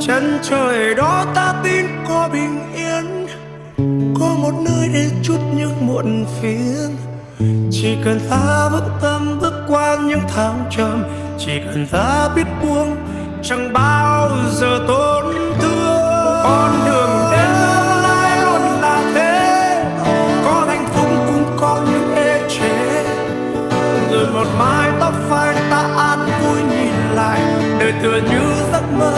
chân trời đó ta tin có bình yên, có một nơi để chút những muộn phiền. Chỉ cần ta vững tâm bước qua những thăng trầm, chỉ cần ta biết buông chẳng bao giờ tổn thương. Con đường đến tương lai luôn là thế, có hạnh phúc cũng có những ê chê. Rồi một mái tóc phai ta an vui nhìn lại, đời tựa như giấc mơ